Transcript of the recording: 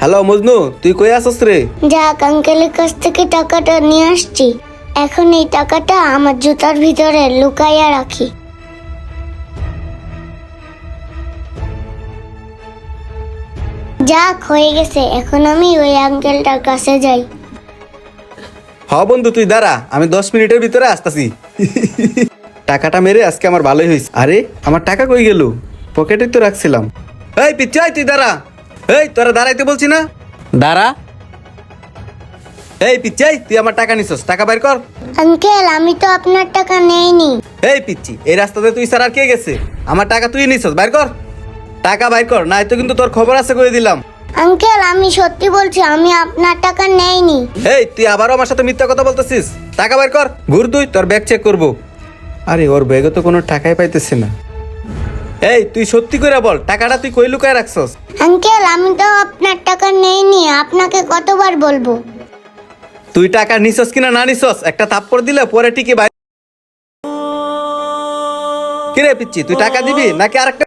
Hello Majnu, তুই কই আছস রে? যাক, আঙ্কেলের কাছ থেকে টাকাটা নিয়ে আসছি। এখন এই টাকাটা আমার জুতার ভিতরে লুকাইয়া রাখি। যাক, হয়ে গেছে। এখন আমি ওই আঙ্কেলটার কাছে যাই। হ বন্ধু, তুই দাঁড়া, আমি 10 মিনিটের ভিতরে আসতাছি। টাকাটা মেরে আজকে আমার ভালোই হয়েছে। আরে আমার টাকা কই গেল? পকেটে তো রাখছিলাম। এই পিচ্ছাই, তুই দাঁড়া। এই তোরা দাঁড়াইতে বলছি না, দাঁড়া। এই পিচ্ছাই, তুই আমার টাকা নিছস, টাকা বাইর কর। আঙ্কেল, আমি তো আপনার টাকা নেইনি। এই পিচ্ছি, এই রাস্তাতে তুই স্যার আর কে গেছে? আমার টাকা তুই নিছস, বাইর কর। টাকা বাইর কর, নাই তো কিন্তু তোর খবর আছে করে দিলাম। আঙ্কেল, আমি সত্যি বলছি, আমি আপনার টাকা নেইনি। এই তুই আবারও আমার সাথে মিথ্যা কথা বলতেছিস। টাকা বাইর কর। ঘুর তুই, তোর ব্যাগ চেক করবো। আরে ওর ব্যাগে তো কোনো টাকাই পাইতেছে না। এই তুই সত্যি করে বল, টাকাটা তুই কই লুকায় রাখছস? আঙ্কেল, আমি তো আপনার টাকা নেইনি। আপনাকে কতবার বলবো? তুই টাকা নিছস কিনা না নিছস একটা থাপ্পড় দিলে পরে টিকে বাইরে। কিরে পিচ্ছি, তুই টাকা দিবি নাকি আরেকটা?